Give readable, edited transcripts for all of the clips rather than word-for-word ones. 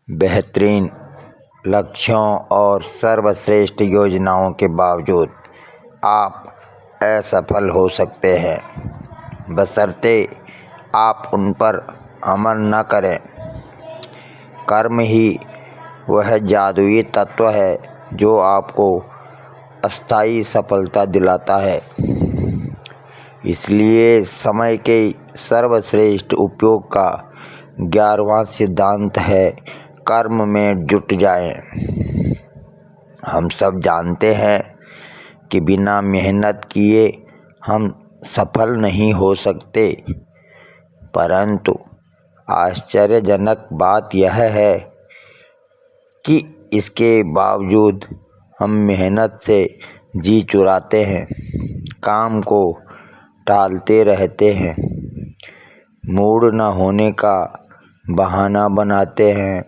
बेहतरीन लक्ष्यों और सर्वश्रेष्ठ योजनाओं के बावजूद आप असफल हो सकते हैं, बशर्ते आप उन पर अमल न करें। कर्म ही वह जादुई तत्व है जो आपको अस्थायी सफलता दिलाता है। इसलिए समय के सर्वश्रेष्ठ उपयोग का 11वां सिद्धांत है, कर्म में जुट जाएं। हम सब जानते हैं कि बिना मेहनत किए हम सफल नहीं हो सकते, परंतु आश्चर्यजनक बात यह है कि इसके बावजूद हम मेहनत से जी चुराते हैं, काम को टालते रहते हैं, मूड न होने का बहाना बनाते हैं,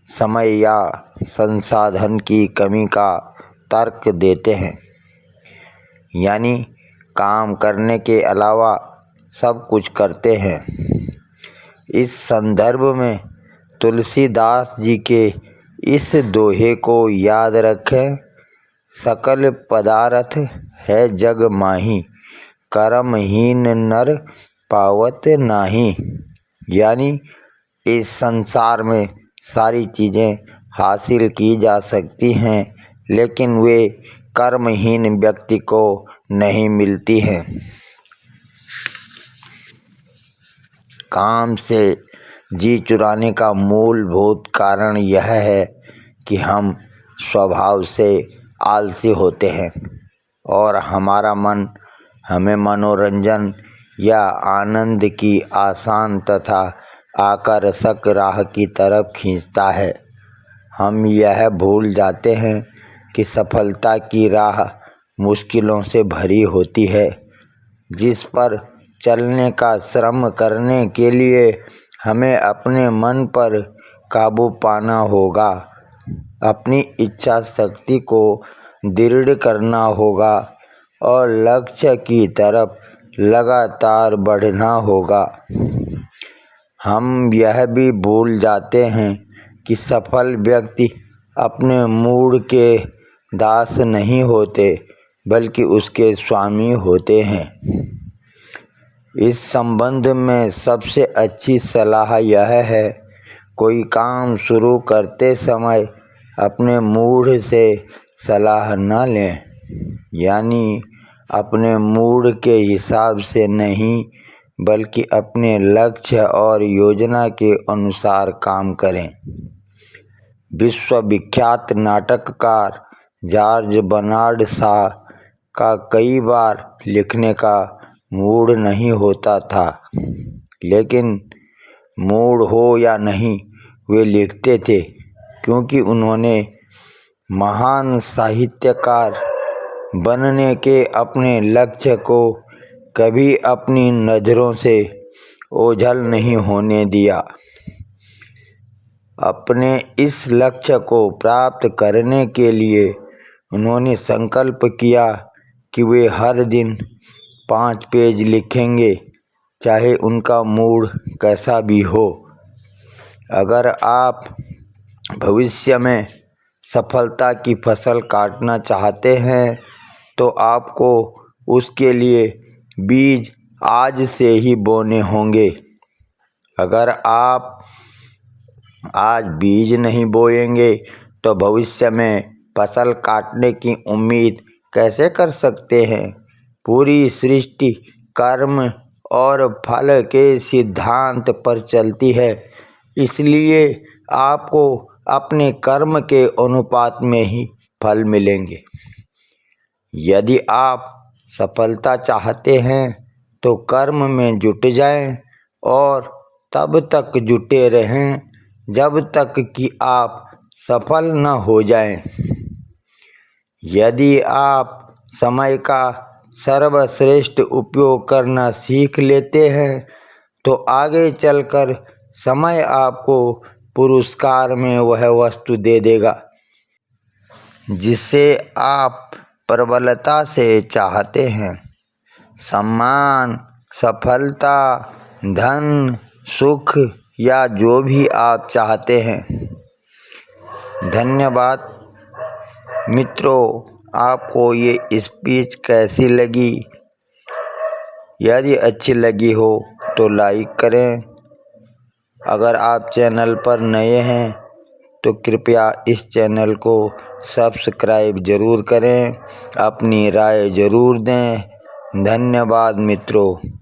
समय या संसाधन की कमी का तर्क देते हैं, यानी काम करने के अलावा सब कुछ करते हैं। इस संदर्भ में तुलसीदास जी के इस दोहे को याद रखें, सकल पदार्थ है जग माही, कर्महीन नर पावत नाही। यानी इस संसार में सारी चीज़ें हासिल की जा सकती हैं, लेकिन वे कर्महीन व्यक्ति को नहीं मिलती हैं। काम से जी चुराने का मूलभूत कारण यह है कि हम स्वभाव से आलसी होते हैं और हमारा मन हमें मनोरंजन या आनंद की आसान तथा आकर्षक राह की तरफ खींचता है। हम यह भूल जाते हैं कि सफलता की राह मुश्किलों से भरी होती है, जिस पर चलने का श्रम करने के लिए हमें अपने मन पर काबू पाना होगा, अपनी इच्छा शक्ति को दृढ़ करना होगा और लक्ष्य की तरफ लगातार बढ़ना होगा। हम यह भी भूल जाते हैं कि सफल व्यक्ति अपने मूड के दास नहीं होते, बल्कि उसके स्वामी होते हैं। इस संबंध में सबसे अच्छी सलाह यह है, कोई काम शुरू करते समय अपने मूड से सलाह न लें, यानी अपने मूड के हिसाब से नहीं, बल्कि अपने लक्ष्य और योजना के अनुसार काम करें। विश्वविख्यात नाटककार जॉर्ज बर्नार्ड शॉ का कई बार लिखने का मूड नहीं होता था, लेकिन मूड हो या नहीं वे लिखते थे, क्योंकि उन्होंने महान साहित्यकार बनने के अपने लक्ष्य को कभी अपनी नज़रों से ओझल नहीं होने दिया। अपने इस लक्ष्य को प्राप्त करने के लिए उन्होंने संकल्प किया कि वे हर दिन 5 पेज लिखेंगे, चाहे उनका मूड कैसा भी हो। अगर आप भविष्य में सफलता की फसल काटना चाहते हैं, तो आपको उसके लिए बीज आज से ही बोने होंगे। अगर आप आज बीज नहीं बोएंगे, तो भविष्य में फसल काटने की उम्मीद कैसे कर सकते हैं। पूरी सृष्टि कर्म और फल के सिद्धांत पर चलती है, इसलिए आपको अपने कर्म के अनुपात में ही फल मिलेंगे। यदि आप सफलता चाहते हैं तो कर्म में जुट जाएं और तब तक जुटे रहें जब तक कि आप सफल न हो जाएं। यदि आप समय का सर्वश्रेष्ठ उपयोग करना सीख लेते हैं, तो आगे चलकर समय आपको पुरस्कार में वह वस्तु दे देगा जिसे आप प्रबलता से चाहते हैं। सम्मान, सफलता, धन, सुख या जो भी आप चाहते हैं, धन्यवाद। मित्रों, आपको ये स्पीच कैसी लगी? यदि अच्छी लगी हो तो लाइक करें। अगर आप चैनल पर नए हैं तो कृपया इस चैनल को सब्सक्राइब ज़रूर करें। अपनी राय ज़रूर दें। धन्यवाद मित्रों।